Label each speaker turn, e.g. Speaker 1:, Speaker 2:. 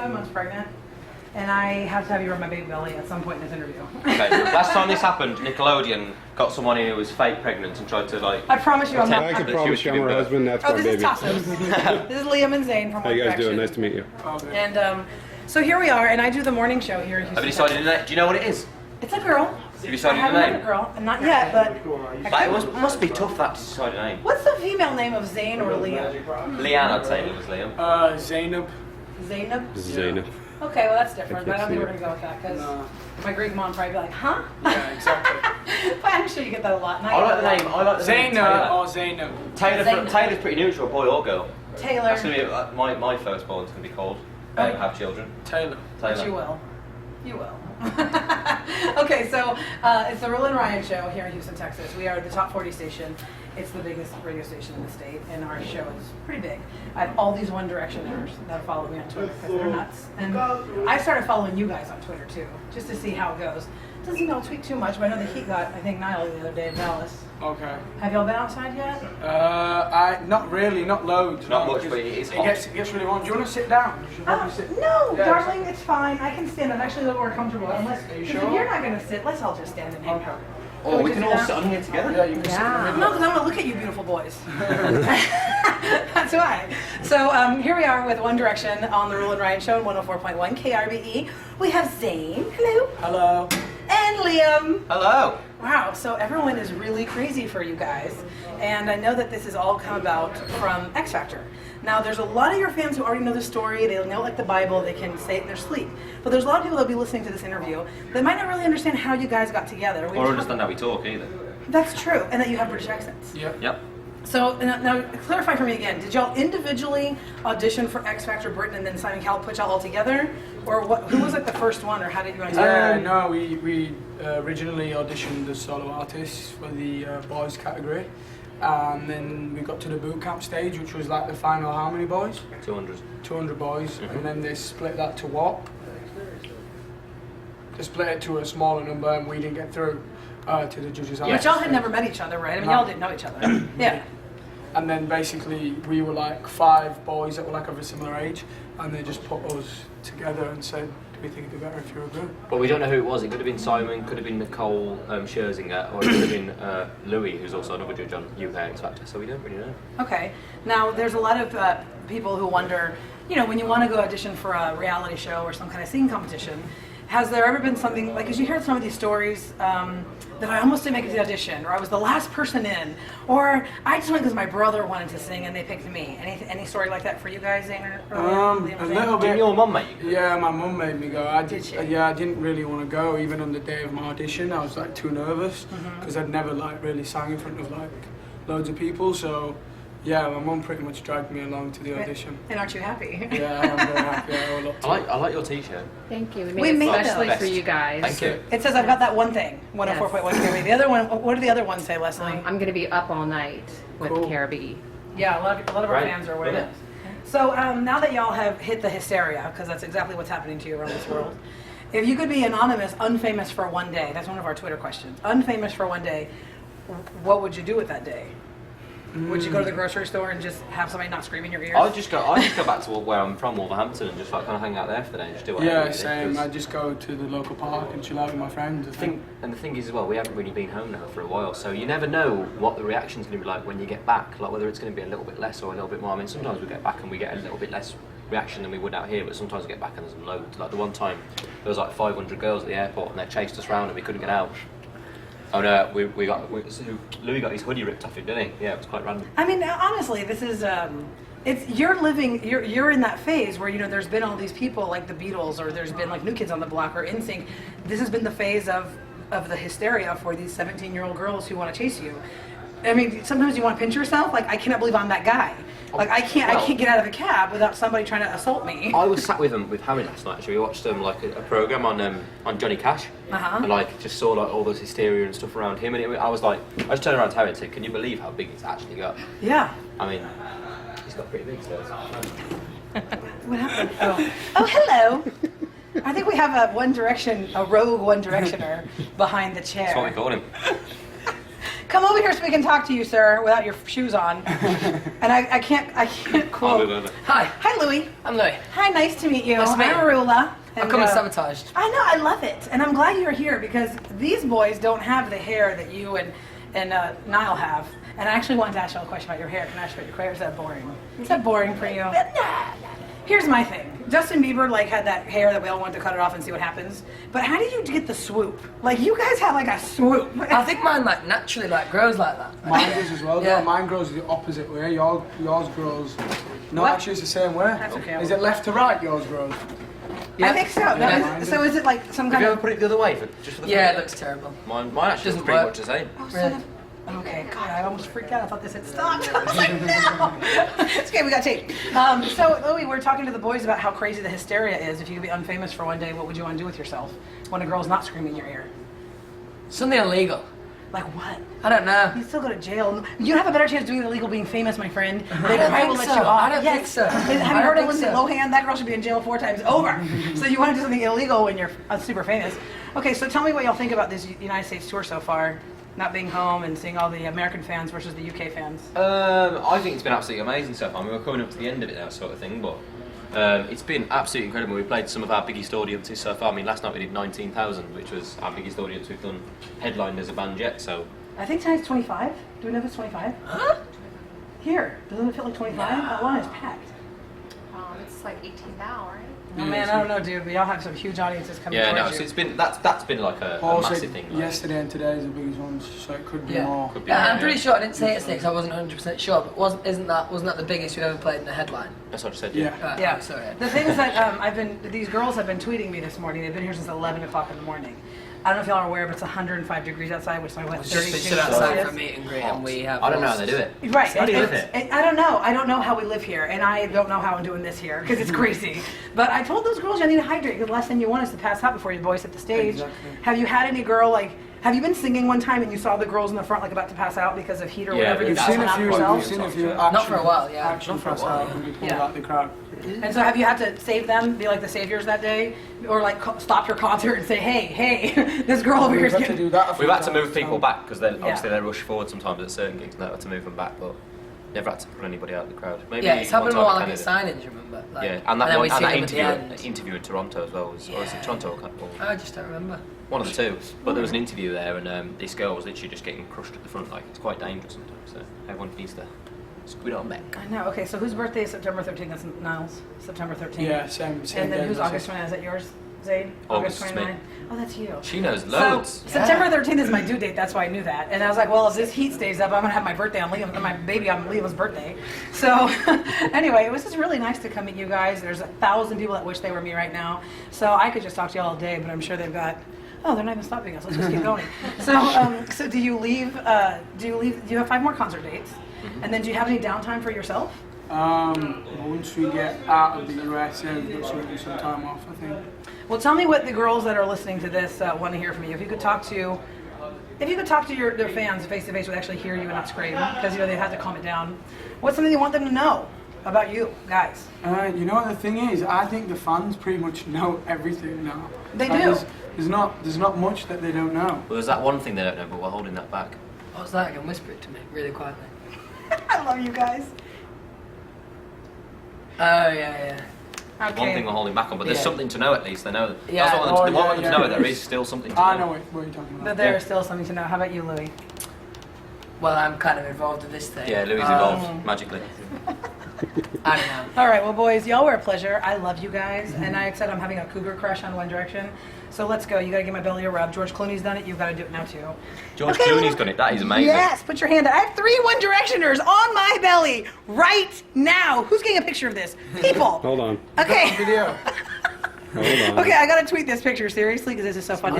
Speaker 1: 7 months pregnant, and I have to have you rub my baby belly at some point in this interview.
Speaker 2: Okay. Last time this happened, Nickelodeon got someone in who was fake pregnant and tried to like.
Speaker 1: I promise you, I'm not.
Speaker 3: I can promise you I'm her husband. That's
Speaker 1: Oh,
Speaker 3: my
Speaker 1: this is
Speaker 3: baby.
Speaker 1: Tassos. This is Liam and Zayn from
Speaker 3: How you guys doing? Nice to meet you.
Speaker 1: And so here we are, and I do the morning show here in Houston.
Speaker 2: Have you decided the name? Do you know what it is?
Speaker 1: It's a girl.
Speaker 2: Have you decided
Speaker 1: I have
Speaker 2: the name?
Speaker 1: another girl, and not yet, but.
Speaker 2: That must be tough that to decide a name.
Speaker 1: What's the female name of Zayn or Liam?
Speaker 2: Leanne, I'd say it was Liam.
Speaker 4: Zaynab.
Speaker 1: Zaynab?
Speaker 3: Zaynab.
Speaker 1: Okay, well that's different, but I don't think we're going to go with that, because my Greek mom probably be like, huh?
Speaker 4: Yeah, exactly.
Speaker 1: But I'm sure you get that a lot.
Speaker 2: I like the name. I like the name.
Speaker 4: Zayna or Zaynab.
Speaker 2: Taylor's pretty neutral, boy or girl.
Speaker 1: Taylor.
Speaker 2: That's gonna be my firstborn's gonna be called. I don't have children.
Speaker 4: Taylor.
Speaker 1: But you will. You will. Okay, so it's the Roula and Ryan show here in Houston, Texas. We are the top 40 station. It's the biggest radio station in the state, and our show is pretty big. I have all these One Directioners that follow me on Twitter because they're nuts. And I started following you guys on Twitter too, just to see how it goes. Doesn't tweet too much, but I know the Heat got, I think, Niall the other day in Dallas.
Speaker 4: Okay.
Speaker 1: Have y'all been outside yet?
Speaker 4: Not really, not loads.
Speaker 2: Not much, but it is hot.
Speaker 4: It gets really warm. Do you want to sit down? You should probably sit.
Speaker 1: No,
Speaker 4: Yeah,
Speaker 1: darling, it's fine. I can stand. I'm actually a little more comfortable. Unless,
Speaker 4: Are you
Speaker 1: 'cause
Speaker 4: sure?
Speaker 1: if you're not going to sit, let's all just stand and hang out.
Speaker 2: Oh, we
Speaker 1: just
Speaker 2: can
Speaker 1: do
Speaker 2: all
Speaker 1: that?
Speaker 2: sit on here together.
Speaker 4: Yeah, you can sit in the
Speaker 1: No,
Speaker 4: middle.
Speaker 1: because I want to look at you beautiful boys. That's why. So here we are with One Direction on the Roula and Ryan Show on 104.1 KRBE. We have Zayn, hello,
Speaker 4: Hello.
Speaker 1: and Liam.
Speaker 2: Hello.
Speaker 1: Wow, so everyone is really crazy for you guys. And I know that this has all come about from X Factor. Now, there's a lot of your fans who already know the story. They know like the Bible. They can say it in their sleep. But there's a lot of people that will be listening to this interview that might not really understand how you guys got together.
Speaker 2: Or understand how we talk either.
Speaker 1: That's true, and that you have British accents.
Speaker 4: Yep.
Speaker 1: So now, clarify for me again. Did y'all individually audition for X Factor Britain, and then Simon Cowell put y'all all together, or what? Who was like the first one, or how did you guys?
Speaker 4: No, we originally auditioned as solo artists for the boys category, and then we got to the boot camp stage, which was like the final how many boys?
Speaker 2: 200.
Speaker 4: 200 boys, and then they split that to WAP. They split it to a smaller number, and we didn't get through to the judges.
Speaker 1: But y'all had never met each other, right? I mean, y'all didn't know each other. Yeah.
Speaker 4: And then basically we were like 5 boys that were like of a similar age, and they just put us together and said, "Do we think it'd be better if you were good?"
Speaker 2: But we don't know who it was. It could have been Simon, could have been Nicole Scherzinger, or it could have been Louis, who's also another judge on UK X Factor. So we don't really know.
Speaker 1: Okay. Now, there's a lot of people who wonder, you know, when you want to go audition for a reality show or some kind of singing competition, has there ever been something, like, because you hear some of these stories that I almost didn't make it to the audition, or I was the last person in, or I just went because my brother wanted to sing and they picked me. Any story like that for you guys, Zayn?
Speaker 4: A little bit.
Speaker 2: Didn't your mum make you go?
Speaker 4: Yeah, my mum made me go.
Speaker 1: Did she?
Speaker 4: Yeah, I didn't really want to go. Even on the day of my audition, I was like too nervous because I'd never like really sang in front of like loads of people. So yeah, my mum pretty much dragged me along to the audition.
Speaker 1: And aren't you happy?
Speaker 4: Yeah, I'm very happy.
Speaker 2: I like your t-shirt.
Speaker 5: Thank you.
Speaker 1: We
Speaker 5: We
Speaker 1: made
Speaker 5: made it especially
Speaker 2: those.
Speaker 5: for you guys.
Speaker 2: Thank you.
Speaker 1: It says I've got that one thing, 104.1 KRB. The other one, what do the other ones say, Leslie?
Speaker 5: I'm going to be up all night with
Speaker 4: Cool.
Speaker 5: KRBE.
Speaker 1: Yeah, a lot of our
Speaker 2: Right.
Speaker 1: fans are aware
Speaker 2: Yeah.
Speaker 1: of this. So now that y'all have hit the hysteria, because that's exactly what's happening to you around this world, if you could be anonymous, unfamous for one day, that's one of our Twitter questions, unfamous for one day, what would you do with that day? Would you go to the grocery store and just have somebody not scream in your ears?
Speaker 2: I'd just go back to where I'm from, Wolverhampton, and just like kind of hang out there for the day and just do whatever.
Speaker 4: Yeah,
Speaker 2: we did,
Speaker 4: same.
Speaker 2: 'cause
Speaker 4: I just go to the local park and chill out with my friends.
Speaker 2: the thing is as well, we haven't really been home now for a while, so you never know what the reaction's going to be like when you get back, like whether it's going to be a little bit less or a little bit more. I mean, sometimes we get back and we get a little bit less reaction than we would out here, but sometimes we get back and there's loads. Like the one time, there was like 500 girls at the airport and they chased us round and we couldn't get out. Oh no, Louis got his hoodie ripped off him, didn't he? Yeah, it was quite random.
Speaker 1: I mean, honestly, this is you're in that phase where, you know, there's been all these people like the Beatles, or there's been like New Kids on the Block or NSYNC. This has been the phase of the hysteria for these 17-year-old girls who want to chase you. I mean, sometimes you want to pinch yourself. Like, I cannot believe I'm that guy. Like, I can't get out of a cab without somebody trying to assault me.
Speaker 2: I was sat with Harry last night. Actually, we watched like a program on Johnny Cash, and like just saw like all this hysteria and stuff around him. And I was just turned around to Harry and said, "Can you believe how big it's actually got?"
Speaker 1: Yeah.
Speaker 2: I mean, he's got pretty big stairs.
Speaker 1: What happened? Oh, hello. I think we have a rogue One Directioner behind the chair.
Speaker 2: That's what we call him.
Speaker 1: Come over here so we can talk to you, sir, without your shoes on. And I can't quote.
Speaker 6: Hi,
Speaker 1: Hi, Louie.
Speaker 6: I'm Louis.
Speaker 1: Hi, nice to meet you.
Speaker 6: Nice to meet you.
Speaker 1: I'm Arula.
Speaker 6: I'm coming sabotaged.
Speaker 1: I know, I love it. And I'm glad you're here because these boys don't have the hair that you and Niall have. And I actually wanted to ask you a question about your hair. Can I ask you about your hair? Is that boring? Is that boring for you? Here's my thing. Justin Bieber had that hair that we all wanted to cut it off and see what happens. But how do you get the swoop? Like you guys have a swoop.
Speaker 6: I think mine naturally grows like that.
Speaker 4: Mine does as well.
Speaker 6: Yeah.
Speaker 4: Yeah. Mine grows the opposite way. Yours grows. No,
Speaker 1: What?
Speaker 4: actually, it's the same way.
Speaker 1: That's okay.
Speaker 4: Is it left to right? Yours grows.
Speaker 1: I think so.
Speaker 6: Yeah.
Speaker 1: So is it like some
Speaker 2: Have
Speaker 1: kind
Speaker 2: you
Speaker 1: of?
Speaker 2: ever put it the other way, just for the
Speaker 6: Yeah,
Speaker 2: fun?
Speaker 6: it looks terrible.
Speaker 2: Mine actually
Speaker 6: Doesn't
Speaker 2: looks pretty
Speaker 6: work.
Speaker 2: much the same.
Speaker 1: Oh, son of- Okay, God, I almost freaked out. I thought this had stopped. I was like, no. It's okay, we got tape. So, Louie, we're talking to the boys about how crazy the hysteria is. If you could be unfamous for one day, what would you want to do with yourself when a girl's not screaming in your ear?
Speaker 6: Something illegal.
Speaker 1: Like what?
Speaker 6: I don't know.
Speaker 1: You still go to jail. You'd have a better chance of doing illegal being famous, my friend. They
Speaker 6: don't
Speaker 1: probably will
Speaker 6: think
Speaker 1: let
Speaker 6: so.
Speaker 1: you off.
Speaker 6: I don't think so.
Speaker 1: Have
Speaker 6: I
Speaker 1: you
Speaker 6: don't
Speaker 1: heard of
Speaker 6: think
Speaker 1: Lindsay
Speaker 6: so.
Speaker 1: Lohan? That girl should be in jail 4 times over. So you want to do something illegal when you're super famous. Okay, so tell me what y'all think about this United States tour so far. Not being home and seeing all the American fans versus the UK fans.
Speaker 2: I think it's been absolutely amazing so far. I mean, we're coming up to the end of it now, sort of thing, but it's been absolutely incredible. We played some of our biggest audiences so far. I mean, last night we did 19,000, which was our biggest audience we've done headlined as a band yet, so...
Speaker 1: I think tonight's 25. Do we know if it's 25?
Speaker 6: Huh?
Speaker 1: Here, doesn't it feel like 25? That one is packed.
Speaker 5: It's like 18 now, right?
Speaker 1: Oh man, I don't know, dude, but y'all have some huge audiences coming
Speaker 2: Yeah, no,
Speaker 1: towards
Speaker 2: so
Speaker 1: you.
Speaker 2: it's been, that's been like a
Speaker 4: Paul
Speaker 2: massive
Speaker 4: said
Speaker 2: thing. Like,
Speaker 4: yesterday and today is the biggest ones, so it could be
Speaker 6: Yeah.
Speaker 4: more.
Speaker 2: could be
Speaker 6: Yeah,
Speaker 2: more,
Speaker 6: I'm pretty sure I didn't say it yesterday because I wasn't 100% sure, but wasn't that the biggest you've ever played in the headline?
Speaker 2: That's what I said,
Speaker 4: Yeah.
Speaker 1: Yeah.
Speaker 6: Oh, sorry.
Speaker 1: The thing is that these girls have been tweeting me this morning. They've been here since 11 o'clock in the morning. I don't know if y'all are aware, but it's 105 degrees outside, which is like what,
Speaker 6: We've just
Speaker 1: 32
Speaker 6: been stood outside
Speaker 1: Celsius?
Speaker 6: for a meet and greet and we have
Speaker 2: I don't know how
Speaker 6: lost.
Speaker 2: they do it.
Speaker 1: Right.
Speaker 2: How do you live it?
Speaker 1: I don't know. I don't know how we live here, and I don't know how I'm doing this here because it's crazy. But I told those girls you need to hydrate because the last thing you want is to pass out before you boys hit the stage.
Speaker 4: Exactly.
Speaker 1: Have you had any girl have you been singing one time and you saw the girls in the front about to pass out because of heat or
Speaker 2: Yeah,
Speaker 1: whatever?
Speaker 2: we've
Speaker 1: You
Speaker 2: That's
Speaker 4: We've
Speaker 1: passed
Speaker 4: seen a
Speaker 1: out
Speaker 4: few.
Speaker 1: yourself?
Speaker 4: We've seen a few.
Speaker 6: Not for a while, yeah.
Speaker 4: Action
Speaker 2: Not for a
Speaker 4: pass
Speaker 2: while,
Speaker 4: out
Speaker 2: yeah.
Speaker 4: and we pulled
Speaker 1: Yeah.
Speaker 4: out the crowd.
Speaker 1: And so have you had to save them, be like the saviors that day, or stop your concert and say, hey, this girl over here is
Speaker 4: We've had to
Speaker 1: getting...
Speaker 4: do that a few
Speaker 2: We've had to
Speaker 4: times,
Speaker 2: move people
Speaker 4: so-
Speaker 2: back because obviously they rush forward sometimes at certain gigs and they had to move them back, but never had to pull anybody out of the crowd. Maybe
Speaker 6: Yeah, it's
Speaker 2: one
Speaker 6: happened
Speaker 2: time
Speaker 6: more
Speaker 2: in
Speaker 6: like at
Speaker 2: Canada.
Speaker 6: signings, remember? Like,
Speaker 2: Yeah, and that
Speaker 6: then
Speaker 2: one,
Speaker 6: we see
Speaker 2: and that
Speaker 6: them at the end.
Speaker 2: interview in Toronto as well was, or was it Toronto or
Speaker 6: I just don't remember.
Speaker 2: one of the two. But there was an interview there, and this girl was literally just getting crushed at the front. Like it's quite dangerous sometimes. So everyone needs to squid on back.
Speaker 1: I know. Okay, so whose birthday is September 13th? That's Niles. September 13th.
Speaker 4: Yeah, same.
Speaker 1: And
Speaker 4: day
Speaker 1: then who's
Speaker 4: as
Speaker 1: August
Speaker 4: us.
Speaker 1: 29th? Is that yours, Zayn?
Speaker 2: August
Speaker 1: 29th? Oh, that's you.
Speaker 2: She knows loads.
Speaker 1: So, September 13th is my due date, that's why I knew that. And I was like, well, if this heat stays up, I'm going to have my birthday on my baby on Liam's birthday. So, anyway, it was just really nice to come meet you guys. There's 1,000 people that wish they were me right now. So, I could just talk to you all day, but I'm sure they've got, oh, they're not even stopping us. Let's just keep going. So do you leave, do you have 5 more concert dates? And then do you have any downtime for yourself?
Speaker 4: Once we get out of the US, yeah, we've got some time off, I think.
Speaker 1: Well, tell me what the girls that are listening to this want to hear from you. If you could talk to their fans face to face, would actually hear you and not scream, because they have to calm it down. What's something you want them to know about you guys?
Speaker 4: You know what the thing is? I think the fans pretty much know everything now.
Speaker 1: They
Speaker 4: Like,
Speaker 1: do.
Speaker 4: There's not much that they don't know.
Speaker 2: Well, there's that one thing they don't know, but we're holding that back.
Speaker 6: What's that again? Whisper it to me, really quietly.
Speaker 1: I love you guys.
Speaker 6: Oh, yeah.
Speaker 1: Okay.
Speaker 2: One thing we're holding back on, but there's
Speaker 6: Yeah.
Speaker 2: something to know at least. They know.
Speaker 6: Yeah.
Speaker 2: That's what I want them to,
Speaker 4: Oh,
Speaker 2: they want
Speaker 4: yeah,
Speaker 2: them to know.
Speaker 4: yeah.
Speaker 2: There is still something to know.
Speaker 4: I know what you're talking
Speaker 1: But
Speaker 4: about.
Speaker 1: there is still something to know. How about you, Louie?
Speaker 6: Well, I'm kind of involved in this thing.
Speaker 2: Yeah, Louis evolved magically.
Speaker 6: I don't know.
Speaker 1: All right, well, boys, y'all were a pleasure. I love you guys. And I said I'm having a cougar crush on One Direction. So let's go. You got to give my belly a rub. George Clooney's done it. You've got to do it now, too.
Speaker 2: George
Speaker 1: Okay,
Speaker 2: Clooney's
Speaker 1: well-
Speaker 2: done it. That is amazing.
Speaker 1: Yes, put your hand out. I have 3 One Directioners on my belly right now. Who's getting a picture of this? People.
Speaker 3: Hold on.
Speaker 1: Okay.
Speaker 4: Video.
Speaker 3: Hold on.
Speaker 1: Okay, I got to tweet this picture, seriously, because this is so funny.